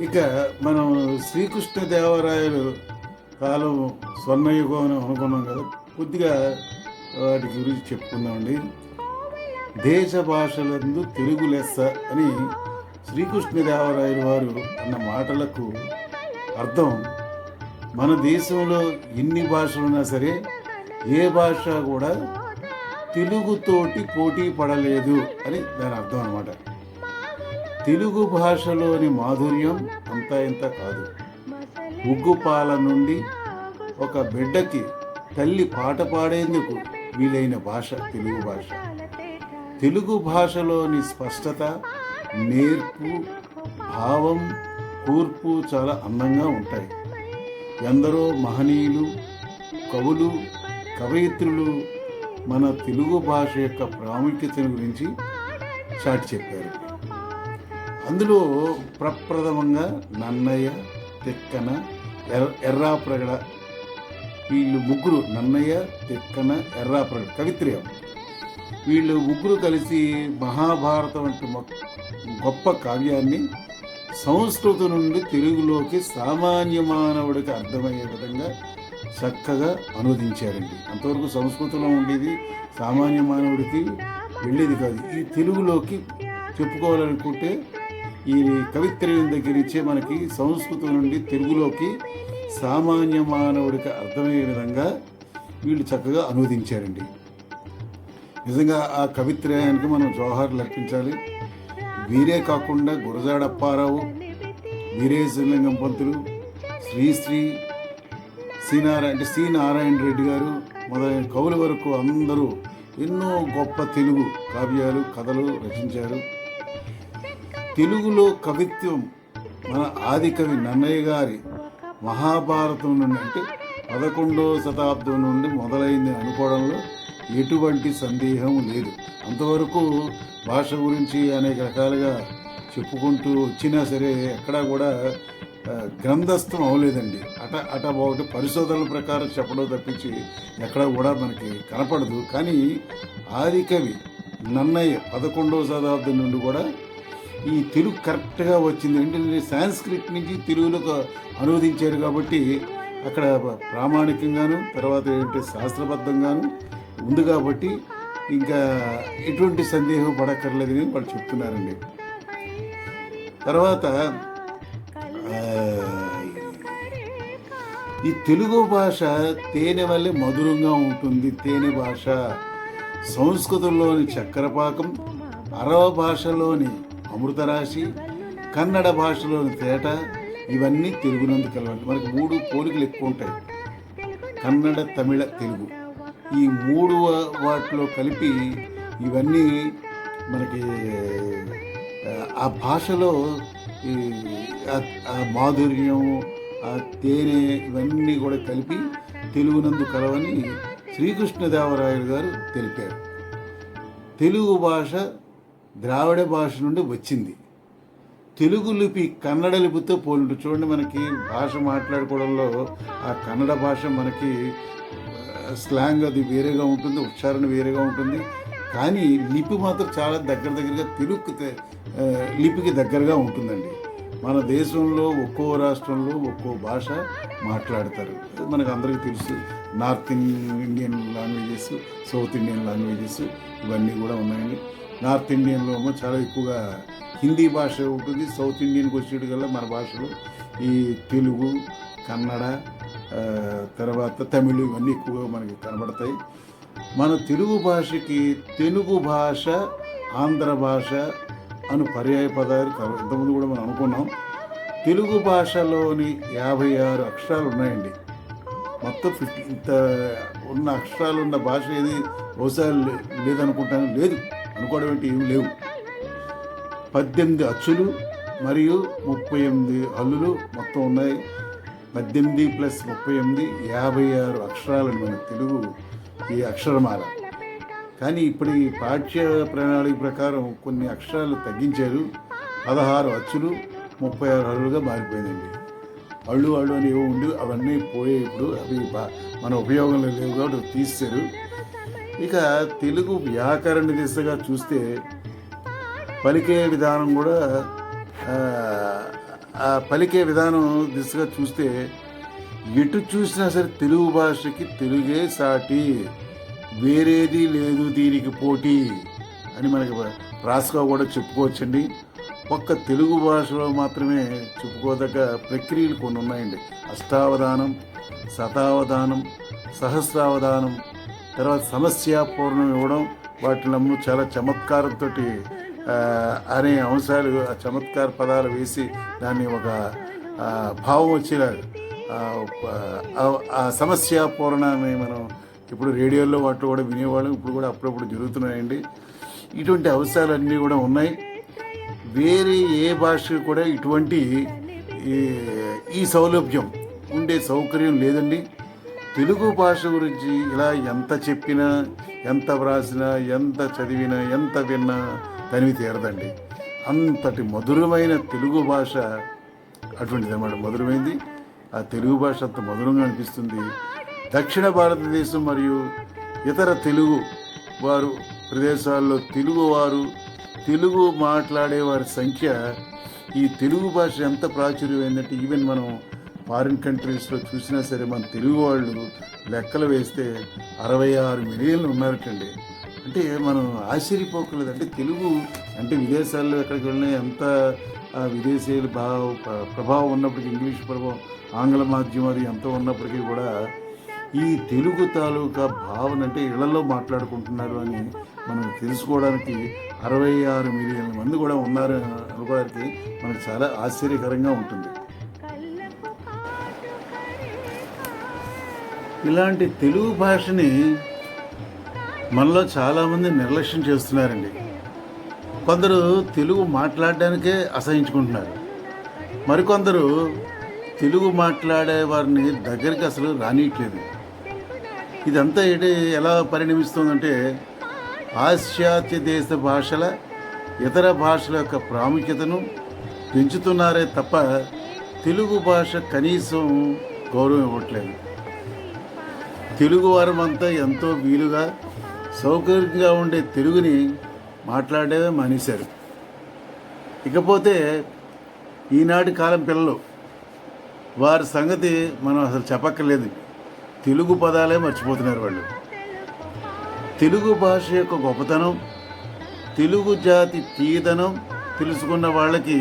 ఇక మనం శ్రీకృష్ణదేవరాయలు కాలం స్వర్ణయుగం అని అనుకున్నాం కదా. కొద్దిగా వాటి గురించి చెప్పుకుందామండి. దేశ భాషలందు తెలుగు లెస్స అని శ్రీకృష్ణదేవరాయలు వారు అన్న మాటలకు అర్థం, మన దేశంలో ఎన్ని భాషలున్నా సరే ఏ భాష కూడా తెలుగుతోటి పోటీ పడలేదు అని దాని అర్థం అన్నమాట. తెలుగు భాషలోని మాధుర్యం అంతా ఇంత కాదు. ఉగ్గుపాల నుండి ఒక బిడ్డకి తల్లి పాట పాడేందుకు వీలైన భాష తెలుగు భాష. తెలుగు భాషలోని స్పష్టత, నేర్పు, భావం, కూర్పు చాలా అందంగా ఉంటాయి. ఎందరో మహనీయులు, కవులు, కవయిత్రులు మన తెలుగు భాష యొక్క ప్రాముఖ్యతను గురించి చాటి చెప్పారు. అందులో ప్రప్రథమంగా నన్నయ్య, తిక్కన, ఎర్రాప్రగడ, వీళ్ళు ముగ్గురు, నన్నయ్య, తిక్కన, ఎర్రాప్రగడ కవిత్రయం, వీళ్ళు ముగ్గురు కలిసి మహాభారతం వంటి గొప్ప కావ్యాన్ని సంస్కృతం నుండి తెలుగులోకి సామాన్య మానవుడికి అర్థమయ్యే విధంగా చక్కగా అనువదించారండి. అంతవరకు సంస్కృతంలో ఉండేది సామాన్య మానవుడికి వెళ్ళేది కాదు. ఈ తెలుగులోకి చెప్పుకోవాలనుకుంటే ఈ కవిత్రయం దగ్గర నుంచే మనకి సంస్కృతం నుండి తెలుగులోకి సామాన్య మానవుడికి అర్థమయ్యే విధంగా వీళ్ళు చక్కగా అనువదించారండి. నిజంగా ఆ కవిత్రయానికి మనం జోహార్లు అర్పించాలి. వీరే కాకుండా గురజాడ అప్పారావు, వీరేశలింగం పంతులు, శ్రీశ్రీ, సి నారాయణ రెడ్డి గారు మొదలైన కవుల వరకు అందరూ ఎన్నో గొప్ప తెలుగు కావ్యాలు, కథలు రచించారు. తెలుగులో కవిత్వం మన ఆది కవి నన్నయ్య గారి మహాభారతం నుండి, అంటే 11వ శతాబ్దం నుండి మొదలైంది అనుకోవడంలో ఎటువంటి సందేహం లేదు. అంతవరకు భాష గురించి అనేక రకాలుగా చెప్పుకుంటూ వచ్చినా సరే ఎక్కడా కూడా గ్రంథస్థం అవ్వలేదండి. అట ఒకటి పరిశోధనల ప్రకారం చెప్పడం తప్పించి ఎక్కడ కూడా మనకి కనపడదు. కానీ ఆదికవి నన్నయ్య 11వ శతాబ్దం నుండి కూడా ఈ తెలుగు కరెక్ట్గా వచ్చింది. ఏంటంటే సాంస్క్రిట్ నుంచి తెలుగులోకి అనువదించారు కాబట్టి అక్కడ ప్రామాణికంగాను, తర్వాత ఏంటంటే శాస్త్రబద్ధంగాను ఉంది కాబట్టి ఇంకా ఎటువంటి సందేహం పడక్కర్లేదని వాళ్ళు చెప్తున్నారండి. తర్వాత ఈ తెలుగు భాష తేనె వల్లే మధురంగా ఉంటుంది. తేనె భాష సంస్కృతంలోని చక్కెరపాకం, అరవ భాషలోని అమృతరాశి, కన్నడ భాషలోని తేట, ఇవన్నీ తెలుగునందు కలవండి. మనకి 3 పోలికలు ఎక్కువ ఉంటాయి: కన్నడ, తమిళ, తెలుగు. ఈ 3 వాటిలో కలిపి ఇవన్నీ మనకి ఆ భాషలో ఆ మాధుర్యం, ఆ తేనె, ఇవన్నీ కూడా కలిపి తెలుగునందు కలవని శ్రీకృష్ణదేవరాయలు గారు తెలిపారు. తెలుగు భాష ద్రావిడ భాష నుండి వచ్చింది. తెలుగు లిపి కన్నడ లిపితో పోలింటు. చూడండి, మనకి భాష మాట్లాడుకోవడంలో ఆ కన్నడ భాష మనకి స్లాంగ్ అది వేరేగా ఉంటుంది, ఉచ్చారణ వేరేగా ఉంటుంది. కానీ లిపి మాత్రం చాలా దగ్గరగా తెలుగు లిపికి దగ్గరగా ఉంటుందండి. మన దేశంలో ఒక్కో రాష్ట్రంలో ఒక్కో భాష మాట్లాడతారు. మనకు అందరికీ తెలుసు. North Indian languages, south Indian languages, ఇవన్నీ కూడా ఉన్నాయండి. నార్త్ ఇండియన్లో ఏమో చాలా ఎక్కువగా హిందీ భాష ఉంటుంది. సౌత్ ఇండియన్కి వచ్చేటికల్లా మన భాషలో ఈ తెలుగు, కన్నడ, తర్వాత తమిళ్, ఇవన్నీ ఎక్కువగా మనకి కనబడతాయి. మన తెలుగు భాషకి తెలుగు భాష, ఆంధ్ర భాష అను పర్యాయ పదాలు ఇంతకుముందు కూడా మనం అనుకున్నాం. తెలుగు భాషలోని 56 అక్షరాలు ఉన్నాయండి. మొత్తం 50 ఇంత ఉన్న అక్షరాలు ఉన్న భాష ఏది బహుశా లేదనుకుంటాను. లేదు అనుకోవడం ఏంటి, ఏమి లేవు. 18 అచ్చులు మరియు 38 హల్లులు మొత్తం ఉన్నాయి. 18 + 38 56 అక్షరాలు మన తెలుగు ఈ అక్షరమాల. కానీ ఇప్పుడు ఈ పాఠ్య ప్రణాళిక ప్రకారం కొన్ని అక్షరాలు తగ్గించారు. 16 అచ్చులు 36 హల్లులుగా మారిపోయిందండి. అళ్ళు అని ఏవో ఉండి అవన్నీ పోయే, ఇప్పుడు అవి మన ఉపయోగంలో లేవు కాబట్టి తీశారు. ఇక తెలుగు వ్యాకరణ దిశగా చూస్తే పలికే విధానం కూడా పలికే విధానం దిశగా చూస్తే ఎటు చూసినా సరే తెలుగు భాషకి తెలుగే సాటి, వేరేది లేదు దీనికి పోటీ అని మనకి రాసుగా కూడా చెప్పుకోవచ్చండి. ఒక్క తెలుగు భాషలో మాత్రమే చెప్పుకోదగ్గ ప్రక్రియలు కొన్ని ఉన్నాయండి. అష్టావధానం, శతావధానం, సహస్రావధానం, తర్వాత సమస్యాపూర్ణం ఇవ్వడం, వాటిలో చాలా చమత్కారంతో అనే అంశాలు, ఆ చమత్కార పదాలు వేసి దాన్ని ఒక భావం వచ్చేలా ఆ సమస్యాపూర్ణాన్ని మనం ఇప్పుడు రేడియోలో వాటిలో కూడా వినేవాళ్ళం. ఇప్పుడు కూడా అప్పుడప్పుడు జరుగుతున్నాయండి. ఇటువంటి అంశాలన్నీ కూడా ఉన్నాయి. వేరే ఏ భాష కూడా ఇటువంటి ఈ సౌలభ్యం ఉండే సౌకర్యం లేదండి. తెలుగు భాష గురించి ఇలా ఎంత చెప్పినా, ఎంత వ్రాసినా, ఎంత చదివినా, ఎంత విన్నా తనివి తీరదండి. అంతటి మధురమైన తెలుగు భాష అటువంటిది అన్నమాట. మధురమైంది. ఆ తెలుగు భాష అంత మధురంగా అనిపిస్తుంది. దక్షిణ భారతదేశం మరియు ఇతర తెలుగు వారు ప్రదేశాల్లో తెలుగు మాట్లాడే వారి సంఖ్య, ఈ తెలుగు భాష ఎంత ప్రాచుర్యమైందంటే ఈవెన్ మనం ఫారిన్ కంట్రీస్లో చూసినా సరే మన తెలుగు వాళ్ళు లెక్కలు వేస్తే 66 మిలియన్లు ఉన్నారటండి. అంటే మనం ఆశ్చర్యపోకలేదు. అంటే తెలుగు అంటే విదేశాల్లో ఎక్కడికి వెళ్ళినా ఎంత విదేశీయుల ప్రభావం ఉన్నప్పటికీ, ఇంగ్లీష్ ప్రభావం, ఆంగ్ల మాధ్యమాలు ఎంత ఉన్నప్పటికీ కూడా ఈ తెలుగు తాలూకా భావన అంటే ఇళ్లలో మాట్లాడుకుంటున్నారు అని మనం తెలుసుకోవడానికి 66 మిలియన్ల మంది కూడా ఉన్నారు అనుకోవడానికి మనకు చాలా ఆశ్చర్యకరంగా ఉంటుంది. ఇలాంటి తెలుగు భాషని మనలో చాలామంది నిర్లక్ష్యం చేస్తున్నారండి. కొందరు తెలుగు మాట్లాడడానికే అసహించుకుంటున్నారు. మరికొందరు తెలుగు మాట్లాడే వారిని దగ్గరికి అసలు రానియట్లేదు. ఇదంతా ఎలా పరిణమిస్తుందంటే పాశ్చాత్య దేశ భాషల ఇతర భాషల యొక్క ప్రాముఖ్యతను పెంచుతున్నారే తప్ప తెలుగు భాష కనీసం గౌరవం ఇవ్వట్లేదు. తెలుగు వారమంతా ఎంతో వీలుగా సౌకర్యంగా ఉండే తెలుగుని మాట్లాడేవే మానేశారు. ఇకపోతే ఈనాటి కాలం పిల్లలు వారి సంగతి మనం అసలు చెప్పక్కర్లేదు. తెలుగు పదాలే మర్చిపోతున్నారు వాళ్ళు. తెలుగు భాష యొక్క గొప్పతనం, తెలుగు జాతి తీయదనం తెలుసుకున్న వాళ్ళకి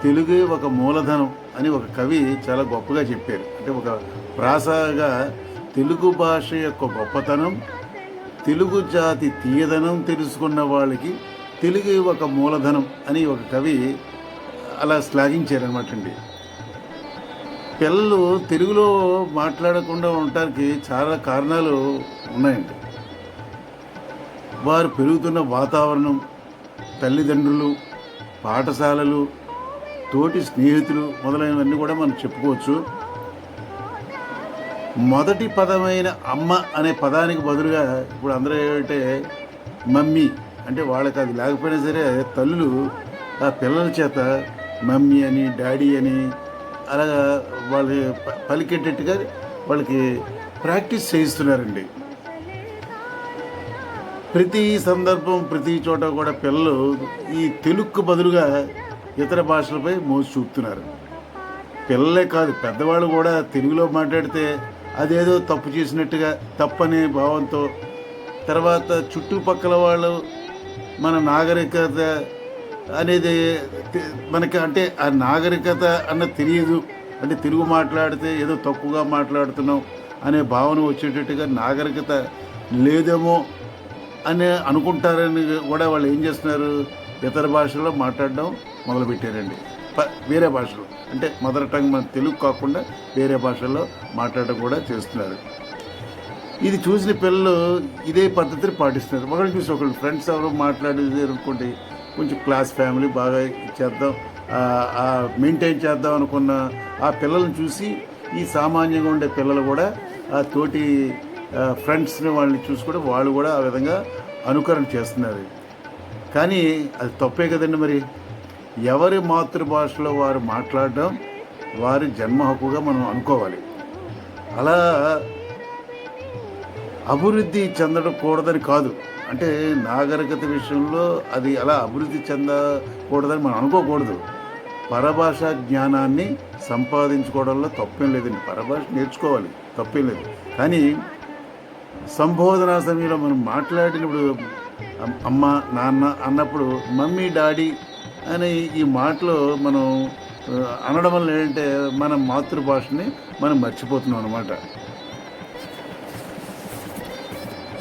తెలుగే ఒక మూలధనం అని ఒక కవి చాలా గొప్పగా చెప్పారు. అంటే ఒక ప్రాసగా తెలుగు భాష యొక్క గొప్పతనం, తెలుగు జాతి తీయదనం తెలుసుకున్న వాళ్ళకి తెలుగు ఒక మూలధనం అని ఒక కవి అలా శ్లాఘించారనమాట అండి. పిల్లలు తెలుగులో మాట్లాడకుండా ఉండటానికి చాలా కారణాలు ఉన్నాయండి. వారు పెరుగుతున్న వాతావరణం, తల్లిదండ్రులు, పాఠశాలలు, తోటి స్నేహితులు మొదలైనవన్నీ కూడా మనం చెప్పుకోవచ్చు. మొదటి పదమైన అమ్మ అనే పదానికి బదులుగా ఇప్పుడు అందరూ ఏమంటే మమ్మీ అంటే వాళ్ళకి అది లేకపోయినా సరే తల్లులు ఆ పిల్లల చేత మమ్మీ అని, డాడీ అని అలాగా వాళ్ళు పలికేటట్టుగా వాళ్ళకి ప్రాక్టీస్ చేయిస్తున్నారండి. ప్రతి సందర్భం, ప్రతి చోట కూడా పిల్లలు ఈ తెలుగుకు బదులుగా ఇతర భాషలపై మోజు చూపుతున్నారు. పిల్లలే కాదు, పెద్దవాళ్ళు కూడా తెలుగులో మాట్లాడితే అదేదో తప్పు చేసినట్టుగా, తప్పనే భావంతో, తర్వాత చుట్టుపక్కల వాళ్ళు మన నాగరికత అనేది మనకి అంటే ఆ నాగరికత అన్నది తెలియదు. అంటే తెలుగు మాట్లాడితే ఏదో తక్కువగా మాట్లాడుతున్నాం అనే భావన వచ్చేటట్టుగా నాగరికత లేదేమో అని అనుకుంటారని కూడా వాళ్ళు ఏం చేస్తున్నారు, ఇతర భాషల్లో మాట్లాడడం మొదలుపెట్టారండి. వేరే భాషలో అంటే మదర్ టంగ్ మన తెలుగు కాకుండా వేరే భాషల్లో మాట్లాడడం కూడా చేస్తున్నారు. ఇది చూసిన పిల్లలు ఇదే పద్ధతిని పాటిస్తున్నారు. ఒకళ్ళు చూసి ఒకళ్ళు ఫ్రెండ్స్ ఎవరు మాట్లాడేది అనుకోండి, కొంచెం క్లాస్ ఫ్యామిలీ బాగా చేద్దాం, మెయింటైన్ చేద్దాం అనుకున్న ఆ పిల్లలను చూసి ఈ సామాన్యంగా ఉండే పిల్లలు కూడా ఆ తోటి ఫ్రెండ్స్ని వాళ్ళని చూసి కూడా వాళ్ళు కూడా ఆ విధంగా అనుకరణ చేస్తున్నారు. కానీ అది తప్పే కదండి. మరి ఎవరి మాతృభాషలో వారు మాట్లాడడం వారి జన్మ హక్కుగా మనం అనుకోవాలి. అలా అభివృద్ధి చెందకూడదని కాదు, అంటే నాగరికత విషయంలో అది అలా అభివృద్ధి చెందకూడదని మనం అనుకోకూడదు. పరభాషా జ్ఞానాన్ని సంపాదించుకోవడంలో తప్పేం లేదండి. పరభాష నేర్చుకోవాలి, తప్పేం లేదు. కానీ సంబోధనా సమయంలో మనం మాట్లాడినప్పుడు అమ్మ నాన్న అన్నప్పుడు మమ్మీ డాడీ అనే ఈ మాటలు మనం అనడం వల్ల ఏంటంటే మన మాతృభాషని మనం మర్చిపోతున్నాం అన్నమాట.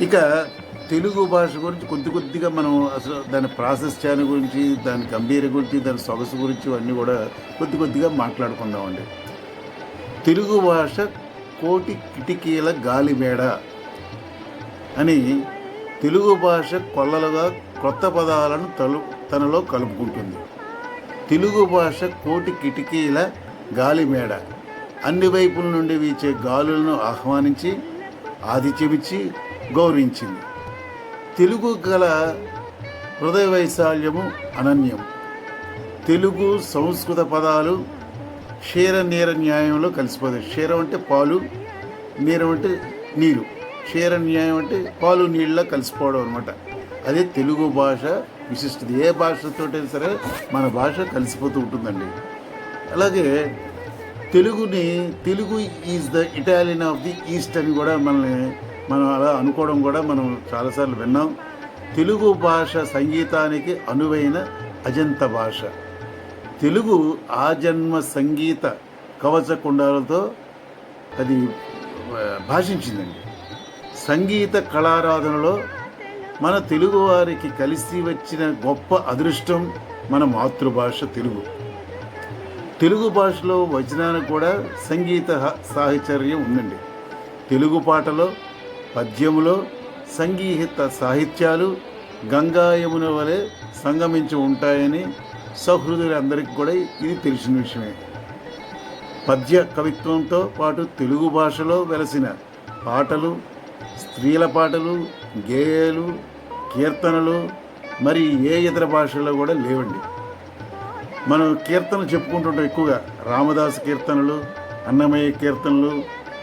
ఇక తెలుగు భాష గురించి కొద్దిగా మనం అసలు దాని ప్రాసెస్ చేయని గురించి, దాని గంభీర గురించి, దాని సొగసు గురించి ఇవన్నీ కూడా కొద్దిగా మాట్లాడుకుందామండి. తెలుగు భాష కోటి కిటికీల గాలిమేడ అని తెలుగు భాష కొల్లలుగా కొత్త పదాలను తనలో కలుపుకుంటుంది. తెలుగు భాష కోటి కిటికీల గాలిమేడ, అన్ని వైపుల నుండి వీచే గాలులను ఆహ్వానించి ఆతిథ్యమిచ్చి గౌరవించింది. తెలుగు గల హృదయ వైశాల్యము అనన్యం. తెలుగు సంస్కృత పదాలు క్షీర నీర న్యాయంలో కలిసిపోతాయి. క్షీరం అంటే పాలు, నీరం అంటే నీరు, క్షీర న్యాయం అంటే పాలు నీళ్ళ కలిసిపోవడం అనమాట. అదే తెలుగు భాష విశిష్టత. ఏ భాషతోటైనా సరే మన భాష కలిసిపోతూ ఉంటుందండి. అలాగే Telugu is the Italian of the east అని కూడా మనం అలా అనుకోవడం కూడా మనం చాలాసార్లు విన్నాం. తెలుగు భాష సంగీతానికి అనువైన అజంత భాష. తెలుగు ఆజన్మ సంగీత కవచ కుండాలతో అది భాషించిందండి. సంగీత కళారాధనలో మన తెలుగు వారికి కలిసి వచ్చిన గొప్ప అదృష్టం మన మాతృభాష తెలుగు. తెలుగు భాషలో వచనానికి కూడా సంగీత సాహిత్యం ఉందండి. తెలుగు పాటలో, పద్యములో సంగీత సాహిత్యాలు గంగా యమున వలె సంగమించి ఉంటాయని సహృదయులందరికీ కూడా ఇది తెలిసిన విషయమే. పద్య కవిత్వంతో పాటు తెలుగు భాషలో వెలసిన పాటలు, స్త్రీల పాటలు, గేయాలు, కీర్తనలు మరి ఏ ఇతర భాషల్లో కూడా లేవండి. మనం కీర్తనలు చెప్పుకుంటుంటాం ఎక్కువగా. రామదాసు కీర్తనలు, అన్నమయ్య కీర్తనలు,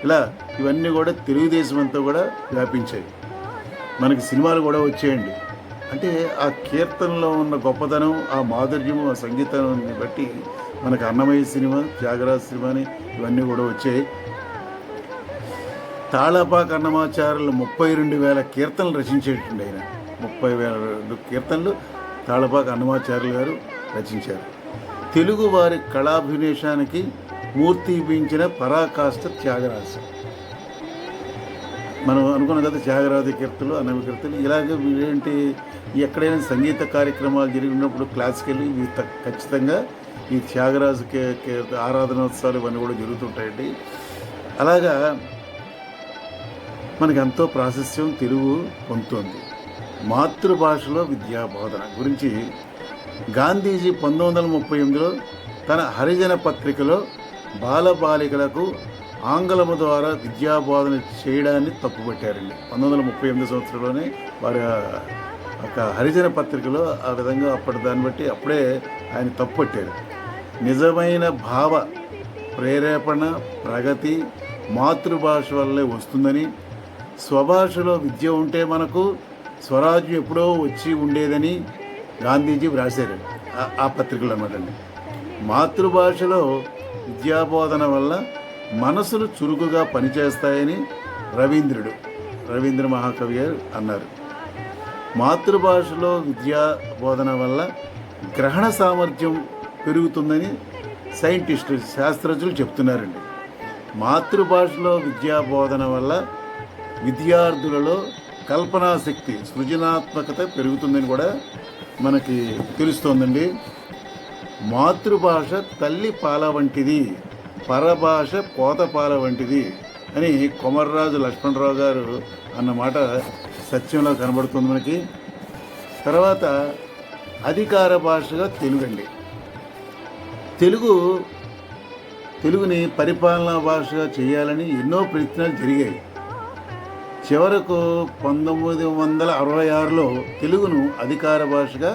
ఇలా ఇవన్నీ కూడా తెలుగుదేశం అంతా కూడా వ్యాపించాయి. మనకి సినిమాలు కూడా వచ్చాయండి. అంటే ఆ కీర్తనలో ఉన్న గొప్పతనం, ఆ మాధుర్యము, ఆ సంగీతాన్ని బట్టి మనకు అన్నమయ్య సినిమా, త్యాగరాజ సినిమాని ఇవన్నీ కూడా వచ్చాయి. తాళపాక అన్నమాచార్యులు 32,000 కీర్తనలు రచించేటండి. ఆయన 30,000 కీర్తనలు తాళపాక అన్నమాచార్యులు గారు రచించారు. తెలుగు వారి కళాభినేషానికి మూర్తిపించిన పరాకాష్ఠ త్యాగరాజు. మనం అనుకున్నాం కదా, త్యాగరాజ కీర్తనలు, అన్నమయ్య కీర్తనలు. ఇలాగే ఏంటి, ఎక్కడైనా సంగీత కార్యక్రమాలు జరిగినప్పుడు క్లాసికల్ ఇవి ఖచ్చితంగా ఈ త్యాగరాజు ఆరాధనోత్సవాలు ఇవన్నీ కూడా జరుగుతుంటాయండి. అలాగా మనకి ఎంతో ప్రాశస్త్యం తెలుగు పొందుతోంది. మాతృభాషలో విద్యాబోధన గురించి గాంధీజీ 1938లో తన హరిజన పత్రికలో బాలబాలికలకు ఆంగ్లము ద్వారా విద్యాబోధన చేయడాన్ని తప్పుపట్టారండి. 1938 సంవత్సరంలోనే వారి ఒక హరిజన పత్రికలో ఆ విధంగా దాన్ని బట్టి అప్పుడే ఆయన తప్పుపట్టారు. నిజమైన భావ ప్రేరేపణ, ప్రగతి మాతృభాష వల్లే వస్తుందని, స్వభాషలో విద్య ఉంటే మనకు స్వరాజ్యం ఎప్పుడో వచ్చి ఉండేదని గాంధీజీ వ్రాశారు ఆ పత్రికలు అన్నమాట. మాతృభాషలో విద్యాబోధన వల్ల మనసులు చురుకుగా పనిచేస్తాయని రవీంద్ర మహాకవి గారు అన్నారు. మాతృభాషలో విద్యాబోధన వల్ల గ్రహణ సామర్థ్యం పెరుగుతుందని శాస్త్రజ్ఞులు చెప్తున్నారండి. మాతృభాషలో విద్యాబోధన వల్ల విద్యార్థులలో కల్పనాశక్తి, సృజనాత్మకత పెరుగుతుందని కూడా మనకి తెలుస్తోందండి. మాతృభాష తల్లి పాల వంటిది, పరభాష పోతపాల వంటిది అని కొమర్రాజు లక్ష్మణరావు గారు అన్నమాట సత్యంలో కనబడుతుంది మనకి. తర్వాత అధికార భాషగా తెలుగండి. తెలుగుని పరిపాలనా భాషగా చేయాలని ఎన్నో ప్రయత్నాలు జరిగాయి. చివరకు 1966లో తెలుగును అధికార భాషగా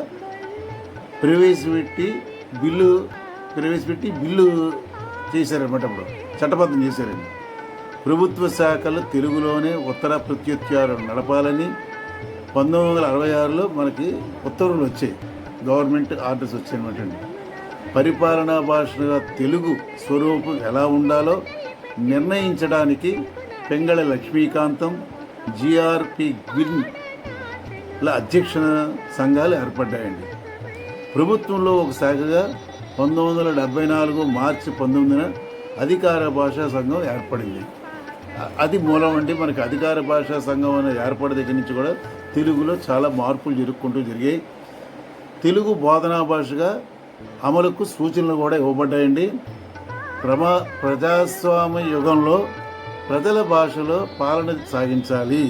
ప్రవేశపెట్టి బిల్లు చేశారన్నమాట. అప్పుడు చట్టబద్ధం చేశారండి. ప్రభుత్వ శాఖలు తెలుగులోనే ఉత్తర ప్రత్యుత్యాలు నడపాలని 1966లో మనకి ఉత్తర్వులు వచ్చాయి, గవర్నమెంట్ ఆర్డర్స్ వచ్చాయన్నమాట అండి. పరిపాలనా భాషగా తెలుగు స్వరూపం ఎలా ఉండాలో నిర్ణయించడానికి పెంగళ లక్ష్మీకాంతం, జిఆర్పి గ్విన్ల అధ్యక్షన సంఘాలు ఏర్పడ్డాయండి. ప్రభుత్వంలో ఒక శాఖగా 1974 మార్చి 19న అధికార భాషా సంఘం ఏర్పడింది. అది మూలం అండి. మనకి అధికార భాషా సంఘం అనేది ఏర్పడే దగ్గర నుంచి కూడా తెలుగులో చాలా మార్పులు జరిగాయి. తెలుగు బోధనా భాషగా అమలుకు సూచనలు కూడా ఇవ్వబడ్డాయండి. ప్రజాస్వామ్య యుగంలో ప్రజల భాషలో పాలన సాగించాలి.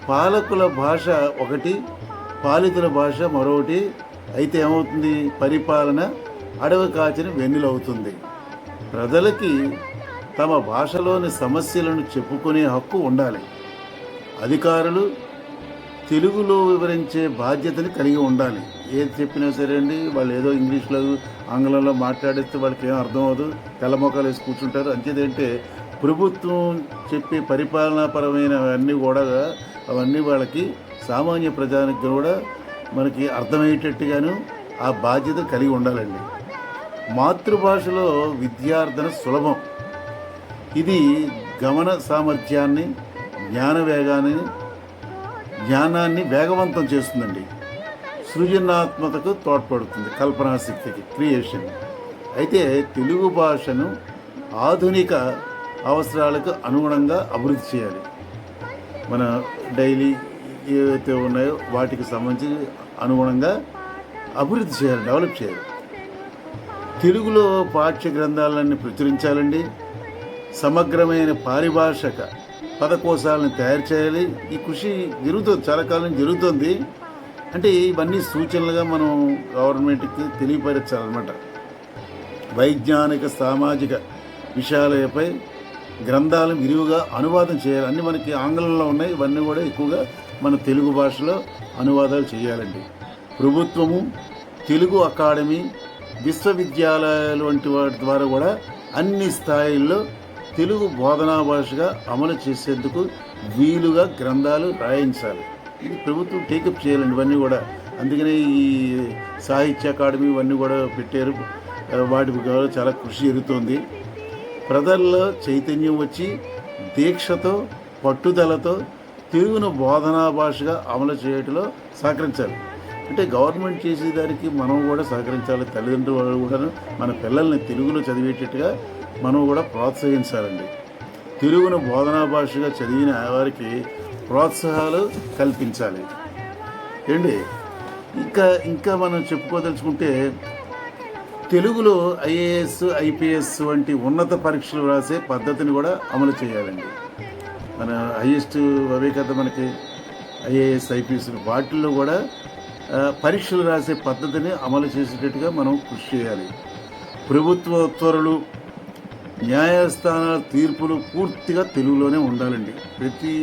పాలకుల భాష ఒకటి, పాలితుల భాష మరొకటి అయితే ఏమవుతుంది? పరిపాలన అడవి కాచిన వెన్నులవుతుంది. ప్రజలకి తమ భాషలోని సమస్యలను చెప్పుకునే హక్కు ఉండాలి. అధికారులు తెలుగులో వివరించే బాధ్యతని కలిగి ఉండాలి. ఏది చెప్పినా సరే అండి, వాళ్ళు ఏదో ఇంగ్లీష్లో ఆంగ్లంలో మాట్లాడిస్తే వాళ్ళకి ఏం అర్థం అవ్వదు, తెల్లమొక్కలు వేసి కూర్చుంటారు. అంతేదంటే ప్రభుత్వం చెప్పే పరిపాలనాపరమైన అవన్నీ వాళ్ళకి సామాన్య ప్రజానికి కూడా మనకి అర్థమయ్యేటట్టుగాను ఆ బాధ్యత కలిగి ఉండాలండి. మాతృభాషలో విద్యార్థన సులభం. ఇది గమన సామర్థ్యాన్ని, జ్ఞానాన్ని వేగవంతం చేస్తుందండి. సృజనాత్మకతకు తోడ్పడుతుంది, కల్పనాశక్తికి, క్రియేషన్. అయితే తెలుగు భాషను ఆధునిక అవసరాలకు అనుగుణంగా అభివృద్ధి చేయాలి. మన డైలీ ఏవైతే ఉన్నాయో వాటికి సంబంధించి అనుగుణంగా అభివృద్ధి చేయాలి, డెవలప్ చేయాలి. తెలుగులో పాఠ్య గ్రంథాలన్నీ ప్రచురించాలండి. సమగ్రమైన పారిభాషక పదకోశాలను తయారు చేయాలి. ఈ కృషి జరుగుతుంది, చాలా కాలం జరుగుతుంది. అంటే ఇవన్నీ సూచనలుగా మనం గవర్నమెంట్కి తెలియపరచాలన్నమాట. వైజ్ఞానిక సామాజిక విషయాలపై గ్రంథాలను విరివిగా అనువాదం చేయాలి. అన్నీ మనకి ఆంగ్లంలో ఉన్నాయి, ఇవన్నీ కూడా ఎక్కువగా మన తెలుగు భాషలో అనువాదాలు చేయాలండి. ప్రభుత్వము, తెలుగు అకాడమీ, విశ్వవిద్యాలయాలు వంటి వాటి ద్వారా కూడా అన్ని స్థాయిల్లో తెలుగు బోధనా భాషగా అమలు చేసేందుకు వీలుగా గ్రంథాలు రాయించాలి. ఇది ప్రభుత్వం టేకప్ చేయాలండి ఇవన్నీ కూడా. అందుకనే ఈ సాహిత్య అకాడమీ ఇవన్నీ కూడా పెట్టారు. వాటి చాలా కృషి జరుగుతోంది. ప్రజల్లో చైతన్యం వచ్చి దీక్షతో, పట్టుదలతో తెలుగును బోధనా భాషగా అమలు చేయడంలో సహకరించాలి. అంటే గవర్నమెంట్ చేసేదానికి మనం కూడా సహకరించాలి. తల్లిదండ్రులు వాళ్ళు కూడా మన పిల్లల్ని తెలుగులో చదివేటట్టుగా మనం కూడా ప్రోత్సహించాలండి. తెలుగును బోధనా భాషగా చదివిన వారికి ప్రోత్సాహాలు కల్పించాలి ఏంటి. ఇంకా మనం చెప్పుకోదలుచుకుంటే తెలుగులో ఐఏఎస్, ఐపీఎస్ వంటి ఉన్నత పరీక్షలు రాసే పద్ధతిని కూడా అమలు చేయాలండి. మన హైయెస్ట్ అవే కదా మనకి ఐఏఎస్, ఐపీఎస్, వాటిల్లో కూడా పరీక్షలు రాసే పద్ధతిని అమలు చేసేటట్టుగా మనం కృషి చేయాలి. ప్రభుత్వ ఉత్తర్వులు, న్యాయస్థానాల తీర్పులు పూర్తిగా తెలుగులోనే ఉండాలండి. ప్రతి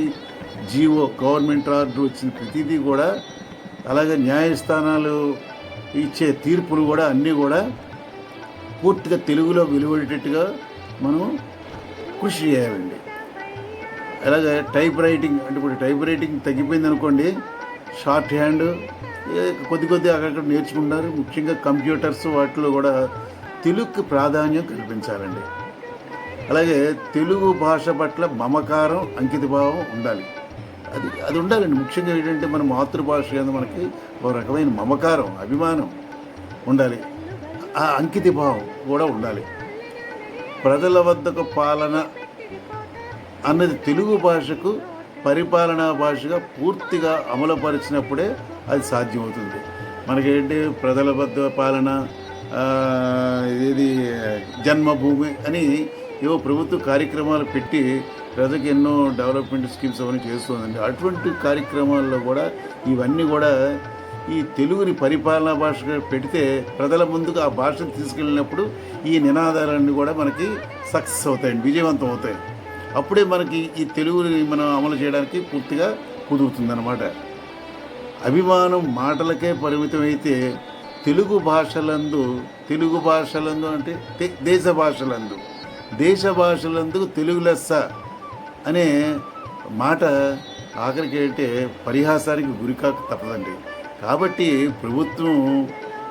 జీవో, గవర్నమెంట్ ఆర్డర్ వచ్చిన ప్రతిదీ కూడా, అలాగే న్యాయస్థానాలు ఇచ్చే తీర్పులు కూడా అన్నీ కూడా పూర్తిగా తెలుగులో వెలువడేటట్టుగా మనం కృషి చేయాలండి. అలాగే టైప్ రైటింగ్, అంటే ఇప్పుడు టైప్ రైటింగ్ తగ్గిపోయింది అనుకోండి, షార్ట్ హ్యాండ్ కొద్ది అక్కడక్కడ నేర్చుకుంటారు. ముఖ్యంగా కంప్యూటర్స్ వాటిలో కూడా తెలుగుకి ప్రాధాన్యం కల్పించాలండి. అలాగే తెలుగు భాష పట్ల మమకారం, అంకితభావం ఉండాలి. అది ఉండాలండి. ముఖ్యంగా ఏంటంటే మన మాతృభాష మీద మనకి ఒక రకమైన మమకారం, అభిమానం ఉండాలి. ఆ అంకితభావం కూడా ఉండాలి. ప్రజల వద్దకు పాలన అన్నది తెలుగు భాషకు పరిపాలనా భాషగా పూర్తిగా అమలుపరిచినప్పుడే అది సాధ్యమవుతుంది. మనకేంటి ప్రజల వద్ద పాలన, ఇది జన్మభూమి అని ఏవో ప్రభుత్వ కార్యక్రమాలు పెట్టి ప్రజలకు ఎన్నో డెవలప్మెంట్ స్కీమ్స్ అవన్నీ చేస్తుందండి. అటువంటి కార్యక్రమాల్లో కూడా ఇవన్నీ కూడా ఈ తెలుగుని పరిపాలనా భాషగా పెడితే ప్రజల ముందుకు ఆ భాషను తీసుకెళ్ళినప్పుడు ఈ నినాదాలన్నీ కూడా మనకి సక్సెస్ అవుతాయండి, విజయవంతం అవుతాయి. అప్పుడే మనకి ఈ తెలుగుని మనం అమలు చేయడానికి పూర్తిగా కుదురుతుందన్నమాట. అభిమానం మాటలకే పరిమితమైతే తెలుగు భాషలందు అంటే దేశ భాషలందు తెలుగు లెస్స అనే మాట ఆఖరికి అంటే పరిహాసానికి గురికాక తప్పదండి. కాబట్టి ప్రభుత్వం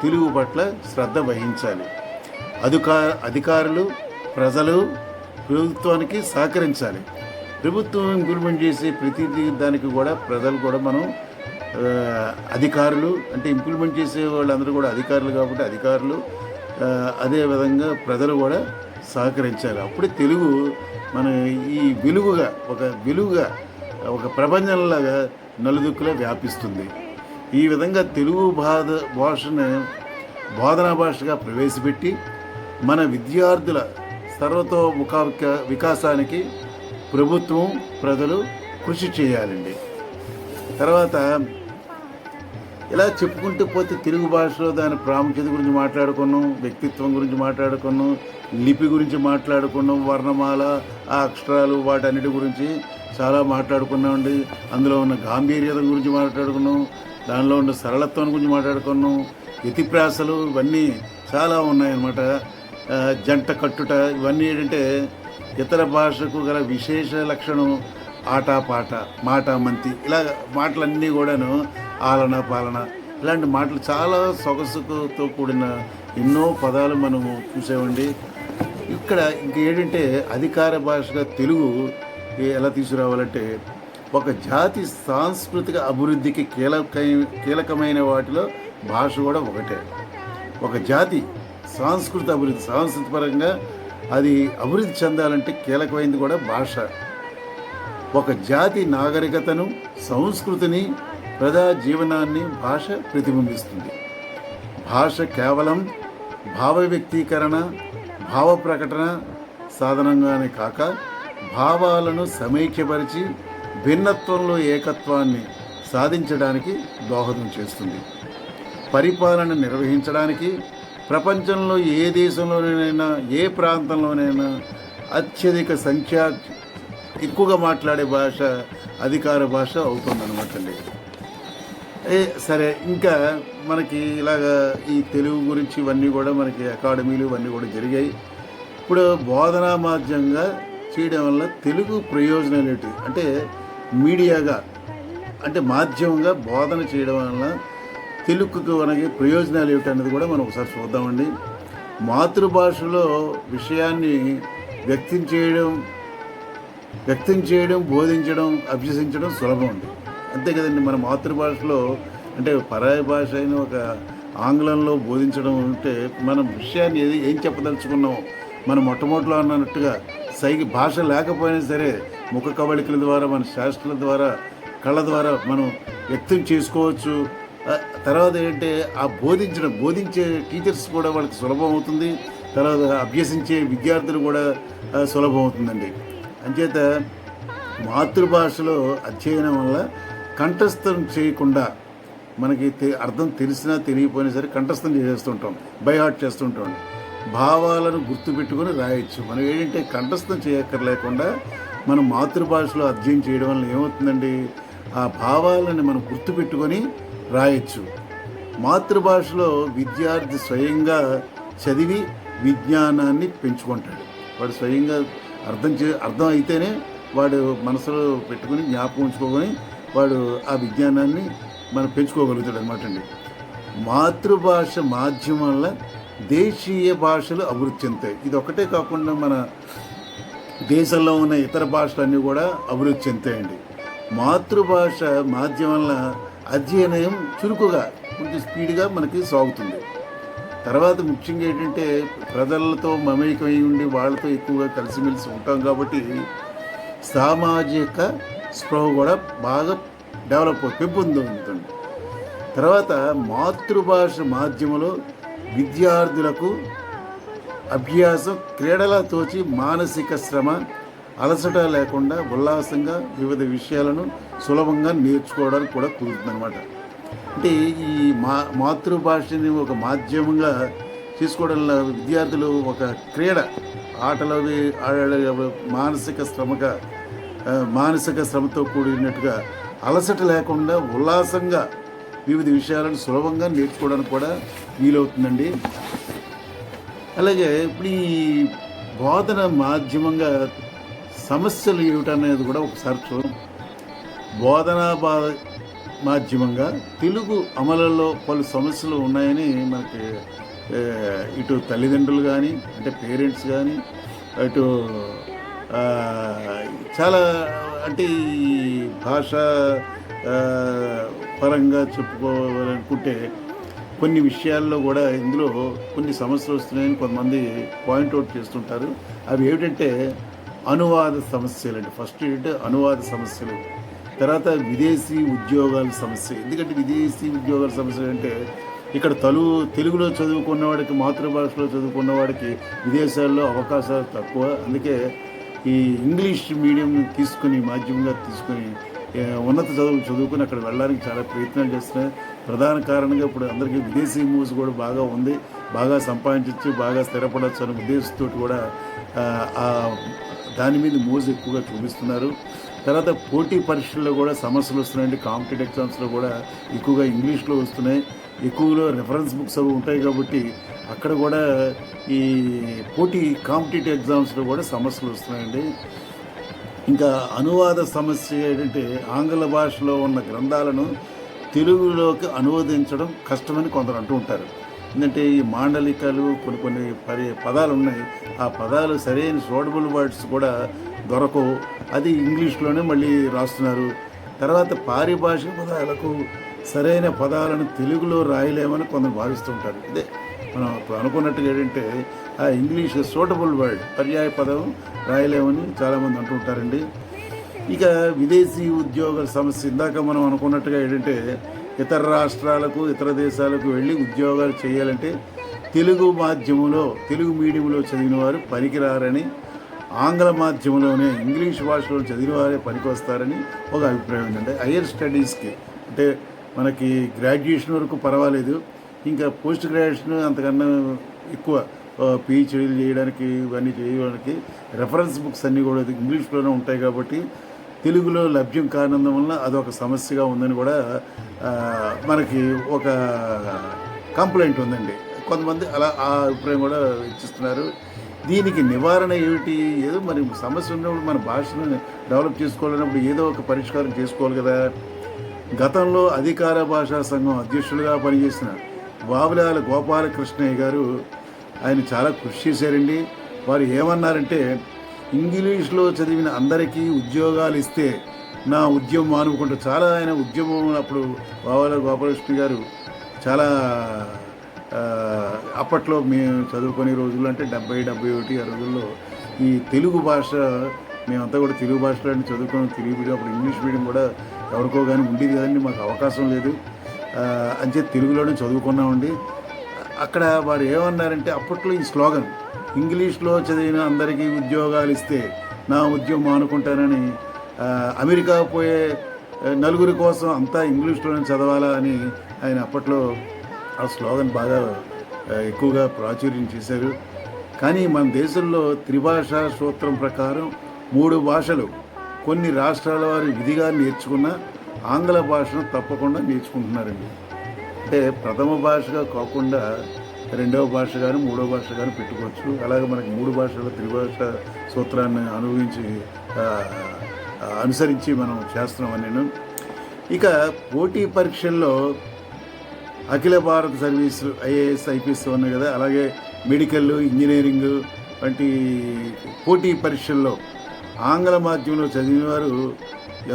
తెలుగు పట్ల శ్రద్ధ వహించాలి. అధికారులు, ప్రజలు ప్రభుత్వానికి సహకరించాలి. ప్రభుత్వం ఇంప్లిమెంట్ చేసే ప్రతి దానికి కూడా ప్రజలు కూడా మనం అధికారులు అంటే ఇంప్లిమెంట్ చేసే వాళ్ళందరూ కూడా అధికారులు కాబట్టి అధికారులు అదేవిధంగా ప్రజలు కూడా సహకరించాలి. అప్పుడే తెలుగు మన ఈ వెలుగుగా ఒక ప్రపంచంలాగా నలుదిక్కులా వ్యాపిస్తుంది. ఈ విధంగా తెలుగు భాషను బోధనా భాషగా ప్రవేశపెట్టి మన విద్యార్థుల సర్వతోముఖ వికాసానికి ప్రభుత్వం, ప్రజలు కృషి చేయాలండి. తర్వాత ఇలా చెప్పుకుంటూ పోతే తెలుగు భాషలో దాని ప్రాముఖ్యత గురించి మాట్లాడుకున్నాం, వ్యక్తిత్వం గురించి మాట్లాడుకున్నాం, లిపి గురించి మాట్లాడుకున్నాం, వర్ణమాల, ఆ అక్షరాలు వాటన్నిటి గురించి చాలా మాట్లాడుకున్నామండి. అందులో ఉన్న గాంభీర్యత గురించి మాట్లాడుకున్నాం, దానిలో ఉన్న సరళత్వం గురించి మాట్లాడుకున్నాం, యతిప్రాసలు ఇవన్నీ చాలా ఉన్నాయన్నమాట. జంట కట్టుట ఇవన్నీ ఏంటంటే ఇతర భాషకు గల విశేష లక్షణం. ఆటపాట, మాట మంతి ఇలా మాటలన్నీ కూడాను ఆలన పాలన ఇలాంటి మాటలు చాలా సొగసుతో కూడిన ఎన్నో పదాలు మనము చూసామండి. ఇక్కడ ఇంకేంటంటే అధికార భాషగా తెలుగు ఎలా తీసుకురావాలంటే ఒక జాతి సాంస్కృతిక అభివృద్ధికి కీలకమైన వాటిలో భాష కూడా ఒకటే. ఒక జాతి సాంస్కృతిక పరంగా అది అభివృద్ధి చెందాలంటే కీలకమైనది కూడా భాష. ఒక జాతి నాగరికతను, సంస్కృతిని, ప్రజా జీవనాన్ని భాష ప్రతిబింబిస్తుంది. భాష కేవలం భావ వ్యక్తీకరణ, భావ ప్రకటన సాధనంగానే కాక భావాలను సమైక్యపరిచి భిన్నత్వంలో ఏకత్వాన్ని సాధించడానికి దోహదం చేస్తుంది. పరిపాలన నిర్వహించడానికి ప్రపంచంలో ఏ దేశంలోనైనా ఏ ప్రాంతంలోనైనా అత్యధిక సంఖ్య ఎక్కువగా మాట్లాడే భాష అధికార భాష అవుతుందన్నమాట అండి. సరే, ఇంకా మనకి ఇలాగా ఈ తెలుగు గురించి ఇవన్నీ కూడా మనకి అకాడమీలు ఇవన్నీ కూడా జరిగాయి. ఇప్పుడు బోధనా మాధ్యమంగా చేయడం వల్ల తెలుగు ప్రయోజనాలు ఏంటి అంటే మీడియాగా అంటే మాధ్యమంగా బోధన చేయడం వల్ల తెలుగుకు మనకి ప్రయోజనాలు ఏమిటి అన్నది కూడా మనం ఒకసారి చూద్దామండి. మాతృభాషలో విషయాన్ని వ్యక్తం చేయడం, బోధించడం, అభ్యసించడం సులభం ఉంది. అంతే కదండి. మన మాతృభాషలో అంటే పరాయి భాష అయిన ఒక ఆంగ్లంలో బోధించడం అంటే మనం విషయాన్ని ఏం చెప్పదలుచుకున్నాం మనం మొట్టమొదటిలో అన్నట్టుగా భాష లేకపోయినా సరే ముఖ కవళికల ద్వారా, మన శాస్త్రాల ద్వారా, కళ్ళ ద్వారా మనం వ్యక్తం చేసుకోవచ్చు. తర్వాత ఏంటంటే ఆ బోధించే టీచర్స్ కూడా వాళ్ళకి సులభం అవుతుంది. తర్వాత అభ్యసించే విద్యార్థులు కూడా సులభం అవుతుందండి. అంచేత మాతృభాషలో అధ్యయనం వల్ల కంఠస్థం చేయకుండా మనకి అర్థం తెలిసినా తెలియపోయినా సరే కంఠస్థం చేసేస్తుంటాం, బై హార్ట్ చేస్తుంటాం. భావాలను గుర్తుపెట్టుకొని రాయొచ్చు. మనం ఏంటంటే కంఠస్థం చేయక్కర్లేకుండా మనం మాతృభాషలో అధ్యయనం చేయడం వల్ల ఏమవుతుందండి, ఆ భావాలను మనం గుర్తుపెట్టుకొని రాయొచ్చు. మాతృభాషలో విద్యార్థి స్వయంగా చదివి విజ్ఞానాన్ని పెంచుకుంటాడు. వాడు స్వయంగా అర్థం అయితేనే వాడు మనసులో పెట్టుకుని జ్ఞాపకం ఉంచుకోకొని వాడు ఆ విజ్ఞానాన్ని మనం పెంచుకోగలుగుతాడు అనమాట అండి. మాతృభాష మాధ్యమం వల్ల దేశీయ భాషలు అభివృద్ధి చెందుతాయి. ఇది ఒకటే కాకుండా మన దేశంలో ఉన్న ఇతర భాషలన్నీ కూడా అభివృద్ధి చెందుతాయండి. మాతృభాష మాధ్యమం వల్ల అధ్యయనం చురుకుగా కొంచెం స్పీడ్గా మనకి సాగుతుంది. తర్వాత ముఖ్యంగా ఏంటంటే ప్రజలతో మమేకమై ఉండి వాళ్ళతో ఎక్కువగా కలిసిమెలిసి ఉంటాం కాబట్టి సామాజిక స్పృహ కూడా బాగా పెంపొందుతుంది. తర్వాత మాతృభాష మాధ్యమంలో విద్యార్థులకు అభ్యాసం క్రీడలా తోచి మానసిక శ్రమ, అలసట లేకుండా ఉల్లాసంగా వివిధ విషయాలను సులభంగా నేర్చుకోవడానికి కూడా కుదురుతుందన్నమాట. అంటే ఈ మాతృభాషని ఒక మాధ్యమంగా తీసుకోవడంలో విద్యార్థులు ఒక క్రీడ ఆటలు మానసిక శ్రమతో కూడినట్టుగా అలసట లేకుండా ఉల్లాసంగా వివిధ విషయాలను సులభంగా నేర్చుకోవడానికి కూడా వీలవుతుందండి. అలాగే ఇప్పుడు ఈ బోధన మాధ్యమంగా సమస్యలు ఏమిటనేది కూడా ఒకసారి చూద్దాం. బోధనా మాధ్యమంగా తెలుగు అమలులో పలు సమస్యలు ఉన్నాయని మనకి ఆ, ఇటు తల్లిదండ్రులు కానీ అంటే పేరెంట్స్ కానీ అటు ఆ, చాలా అంటే ఈ భాష ఆ, పరంగా చెప్పుకోవాలనుకుంటే కొన్ని విషయాల్లో కూడా ఇందులో కొన్ని సమస్యలు వస్తున్నాయని కొంతమంది పాయింట్అవుట్ చేస్తుంటారు. అవి ఏమిటంటే అనువాద సమస్యలు అండి. ఫస్ట్ ఏంటంటే అనువాద సమస్యలు, తర్వాత విదేశీ ఉద్యోగాల సమస్య. ఎందుకంటే విదేశీ ఉద్యోగాల సమస్య అంటే ఇక్కడ తెలుగులో చదువుకున్న వాడికి, మాతృభాషలో చదువుకున్న వాడికి విదేశాల్లో అవకాశాలు తక్కువ. అందుకే ఈ ఇంగ్లీష్ మీడియం తీసుకుని మాధ్యమంగా తీసుకుని ఉన్నత చదువుకుని అక్కడ వెళ్ళడానికి చాలా ప్రయత్నాలు చేస్తున్నాయి. ప్రధాన కారణంగా ఇప్పుడు అందరికీ విదేశీ మూవ్స్ కూడా బాగా ఉంది, బాగా సంపాదించవచ్చు, బాగా స్థిరపడవచ్చు అనే ఉద్దేశంతో కూడా ఆ దాని మీద మూవ్స్ ఎక్కువగా చూపిస్తున్నారు. తర్వాత పోటీ పరీక్షల్లో కూడా సమస్యలు వస్తున్నాయండి. కాంపిటేటివ్ ఎగ్జామ్స్లో కూడా ఎక్కువగా ఇంగ్లీష్లో వస్తున్నాయి. ఎక్కువలో రెఫరెన్స్ బుక్స్ అవి ఉంటాయి కాబట్టి అక్కడ కూడా ఈ కాంపిటేటివ్ ఎగ్జామ్స్లో కూడా సమస్యలు వస్తున్నాయండి. ఇంకా అనువాద సమస్య ఏంటంటే ఆంగ్ల భాషలో ఉన్న గ్రంథాలను తెలుగులోకి అనువదించడం కష్టమని కొందరు అంటూ ఉంటారు. ఎందుకంటే ఈ మాండలికాలు కొన్ని పదాలు ఉన్నాయి, ఆ పదాలు సరైన సూటబుల్ వర్డ్స్ కూడా దొరకవు, అది ఇంగ్లీష్లోనే మళ్ళీ రాస్తున్నారు. తర్వాత పారిభాషిక పదాలకు సరైన పదాలను తెలుగులో రాయలేమని కొందరు భావిస్తుంటారు. ఇదే మనం ఇప్పుడు అనుకున్నట్టుగా ఏంటంటే ఆ ఇంగ్లీష్ సూటబుల్ వర్డ్ పర్యాయ పదం రాయలేమని చాలామంది అంటుంటారండి. ఇక విదేశీ ఉద్యోగాల సమస్య, ఇందాక మనం అనుకున్నట్టుగా ఏంటంటే ఇతర రాష్ట్రాలకు, ఇతర దేశాలకు వెళ్ళి ఉద్యోగాలు చేయాలంటే తెలుగు మీడియంలో చదివిన వారు పనికిరారని, ఆంగ్ల మాధ్యమంలోనే ఇంగ్లీష్ భాషలో చదివిన వారే పనికి వస్తారని ఒక అభిప్రాయం ఉందండి. హయ్యర్ స్టడీస్కి అంటే మనకి గ్రాడ్యుయేషన్ వరకు పర్వాలేదు, ఇంకా పోస్ట్ గ్రాడ్యుయేషన్ అంతకన్నా ఎక్కువ పిహెచ్డీలు చేయడానికి, ఇవన్నీ చేయడానికి రెఫరెన్స్ బుక్స్ అన్నీ కూడా ఇంగ్లీష్లోనే ఉంటాయి కాబట్టి తెలుగులో లభ్యం కానందు వలన అదొక సమస్యగా ఉందని కూడా మనకి ఒక కంప్లైంట్ ఉందండి. కొంతమంది అలా ఆ అభిప్రాయం కూడా ఇచ్చిస్తున్నారు. దీనికి నివారణ ఏమిటి? ఏదో మరి సమస్య ఉన్నప్పుడు మన భాషను డెవలప్ చేసుకోవాలన్నప్పుడు ఏదో ఒక పరిష్కారం చేసుకోవాలి కదా. గతంలో అధికార భాషా సంఘం అధ్యక్షులుగా పనిచేసిన బాబులాల గోపాలకృష్ణయ్య గారు ఆయన చాలా కృషి చేశారండి. వారు ఏమన్నారంటే ఇంగ్లీష్లో చదివిన అందరికీ ఉద్యోగాలు ఇస్తే నా ఉద్యమం మానుకుంటూ, చాలా ఆయన ఉద్యమం అప్పుడు బాబులాల గోపాలకృష్ణ గారు చాలా అప్పట్లో మేము చదువుకునే రోజుల్లో అంటే 70-71 ఆ రోజుల్లో ఈ తెలుగు భాష మేమంతా కూడా తెలుగు భాషలో చదువుకున్నాం. తెలుగు మీడియం అప్పుడు ఇంగ్లీష్ మీడియం కూడా ఎవరికో కానీ ఉండేది కదండి, మాకు అవకాశం లేదు అంతే తెలుగులోనే చదువుకున్నామండి. అక్కడ వారు ఏమన్నారంటే అప్పట్లో ఈ స్లోగన్ ఇంగ్లీష్లో చదివిన అందరికీ ఉద్యోగాలు ఇస్తే నా ఉద్యోగం అనుకుంటానని, అమెరికా పోయే నలుగురి కోసం అంతా ఇంగ్లీష్లోనే చదవాలా అని ఆయన అప్పట్లో ఆ స్లోగన్ బాగా ఎక్కువగా ప్రాచుర్యం చేశారు. కానీ మన దేశంలో త్రిభాషా సూత్రం ప్రకారం 3 భాషలు కొన్ని రాష్ట్రాల వారు విధిగా నేర్చుకున్న ఆంగ్ల భాషను తప్పకుండా నేర్చుకుంటున్నారండి. అంటే ప్రథమ భాషగా కాకుండా రెండవ భాష కానీ మూడవ భాష కానీ పెట్టుకోవచ్చు. అలాగే మనకి 3 భాషల త్రిభాష సూత్రాన్ని అనుసరించి మనం చేస్తున్నామని నేను. ఇక పోటీ పరీక్షల్లో అఖిల భారత సర్వీసు ఐఏఎస్ ఐపీఎస్ ఉన్నాయి కదా, అలాగే మెడికల్, ఇంజనీరింగ్ వంటి పోటీ పరీక్షల్లో ఆంగ్ల మాధ్యమంలో చదివిన వారు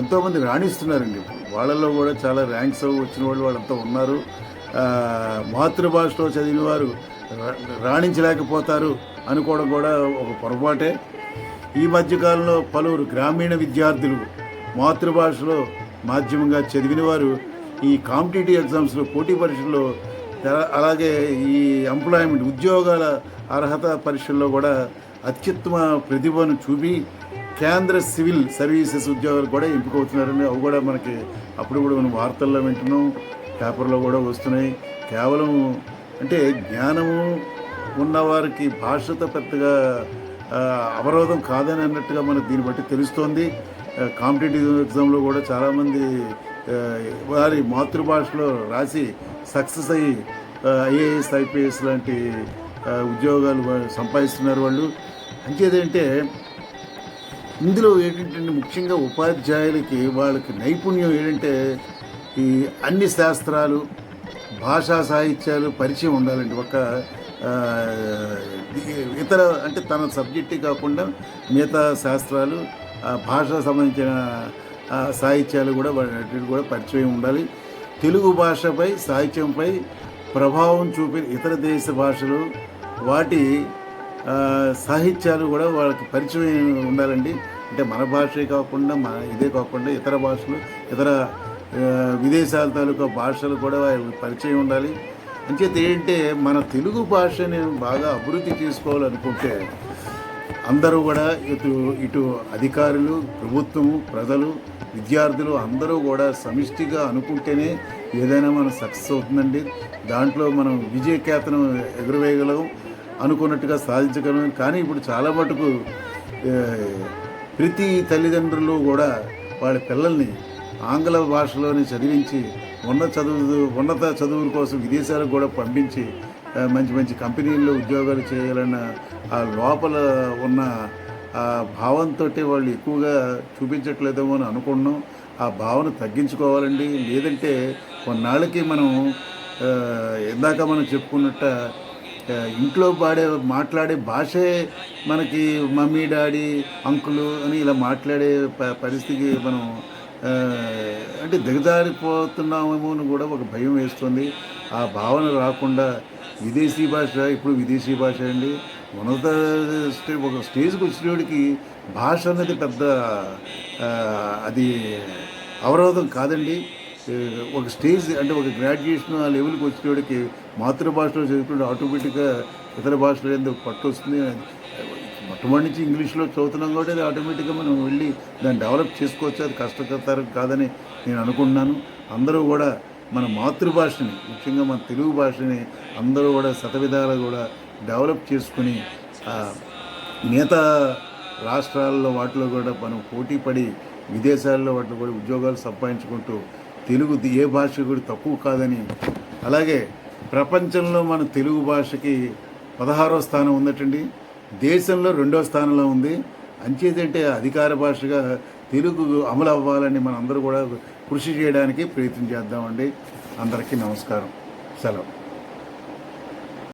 ఎంతోమంది రాణిస్తున్నారండి. వాళ్ళల్లో కూడా చాలా ర్యాంక్స్ వచ్చిన వాళ్ళంతా ఉన్నారు. మాతృభాషలో చదివిన వారు రాణించలేకపోతారు అనుకోవడం కూడా ఒక పొరపాటే. ఈ మధ్యకాలంలో పలువురు గ్రామీణ విద్యార్థులు మాతృభాషలో మాధ్యమంగా చదివిన వారు ఈ కాంపిటేటివ్ ఎగ్జామ్స్లో, పోటీ పరీక్షల్లో, అలాగే ఈ ఎంప్లాయ్మెంట్ ఉద్యోగాల అర్హత పరీక్షల్లో కూడా అత్యుత్తమ ప్రతిభను చూపి కేంద్ర సివిల్ సర్వీసెస్ ఉద్యోగాలు కూడా ఎంపికవుతున్నారని అవి కూడా మనకి అప్పుడు కూడా మనం వార్తల్లో వింటున్నాం, పేపర్లో కూడా వస్తున్నాయి. కేవలం అంటే జ్ఞానము ఉన్నవారికి భాషతో పెద్దగా అవరోధం కాదని అన్నట్టుగా మనకు దీన్ని బట్టి తెలుస్తోంది. కాంపిటేటివ్ ఎగ్జామ్లో కూడా చాలామంది వారి మాతృభాషలో రాసి సక్సెస్ అయ్యి ఐఏఎస్ ఐపీఎస్ లాంటి ఉద్యోగాలు సంపాదిస్తున్నారు వాళ్ళు. అంచేదంటే ఇందులో ఏంటంటే ముఖ్యంగా ఉపాధ్యాయులకి వాళ్ళకి నైపుణ్యం ఏంటంటే ఈ అన్ని శాస్త్రాలు, భాషా సాహిత్యాలు పరిచయం ఉండాలండి. ఒక ఆ, ఇతర అంటే తన సబ్జెక్టే కాకుండా మిగతా శాస్త్రాలు, భాషా సంబంధించిన సాహిత్యాలు కూడా వాటికి కూడా పరిచయం ఉండాలి. తెలుగు భాషపై, సాహిత్యంపై ప్రభావం చూపే ఇతర దేశ భాషలు, వాటి సాహిత్యాలు కూడా వాళ్ళకి పరిచయం ఉండాలండి. అంటే మన భాషే కాకుండా ఇదే కాకుండా ఇతర భాషలు, ఇతర విదేశాల తాలూకా భాషలు కూడా పరిచయం ఉండాలి. అంచేత ఏంటంటే మన తెలుగు భాషని బాగా అభివృద్ధి చేసుకోవాలనుకుంటే అందరూ కూడా ఇటు అధికారులు, ప్రభుత్వము, ప్రజలు, విద్యార్థులు అందరూ కూడా సమిష్టిగా అనుకుంటేనే ఏదైనా మనం సక్సెస్ అవుతుందండి. దాంట్లో మనం విజయకేతనం ఎగురవేయగలం, అనుకున్నట్టుగా సాధించగలం. కానీ ఇప్పుడు చాలా మటుకు ప్రతి తల్లిదండ్రులు కూడా వాళ్ళ పిల్లల్ని ఆంగ్ల భాషలోని చదివించి ఉన్నత చదువుల కోసం విదేశాలకు కూడా పంపించి మంచి మంచి కంపెనీల్లో ఉద్యోగాలు చేయాలన్న ఆ లోపల ఉన్న ఆ భావంతో వాళ్ళు ఎక్కువగా చూపించట్లేదేమో అని అనుకున్నాం. ఆ భావన తగ్గించుకోవాలండి. లేదంటే కొన్నాళ్ళకి మనం ఇందాక మనం చెప్పుకున్నట్ట ఇంట్లో మాట్లాడే భాషే మనకి మమ్మీ, డాడీ, అంకులు అని ఇలా మాట్లాడే పరిస్థితికి మనం అంటే దిగజారిపోతున్నామేమో అని కూడా ఒక భయం వేస్తుంది. ఆ భావన రాకుండా విదేశీ భాష ఇప్పుడు విదేశీ భాష అండి. ఒక స్టేజ్కి వచ్చినోడికి భాష అనేది పెద్ద అది అవరోధం కాదండి. ఒక స్టేజ్ అంటే ఒక గ్రాడ్యుయేషన్ ఆ లెవెల్కి వచ్చినోడికి మాతృభాషలో చదువుకుంటే ఆటోమేటిక్గా ఇతర భాషలో ఎందుకు పట్టు వస్తుంది. మొట్టమొదటి నుంచి ఇంగ్లీష్లో చదువుతున్నాం కాబట్టి అది ఆటోమేటిక్గా మనం వెళ్ళి దాన్ని డెవలప్ చేసుకోవచ్చు. అది కష్టతరం కాదని నేను అనుకుంటున్నాను. అందరూ కూడా మన మాతృభాషని, ముఖ్యంగా మన తెలుగు భాషని అందరూ కూడా శతవిధాలు కూడా డెవలప్ చేసుకుని మిగతా రాష్ట్రాల్లో వాటిలో కూడా మనం పోటీ పడి విదేశాల్లో వాటిలో కూడా ఉద్యోగాలు సంపాదించుకుంటూ తెలుగు ఏ భాష కూడా తక్కువ కాదని, అలాగే ప్రపంచంలో మన తెలుగు భాషకి 16వ స్థానం ఉందటండి. దేశంలో 2వ స్థానంలో ఉంది. అంచేతంటే అధికార భాషగా తెలుగు అమలు అవ్వాలని మనందరూ కూడా కృషి చేయడానికి ప్రయత్నం చేద్దామండి. అందరికీ నమస్కారం. సెలవు.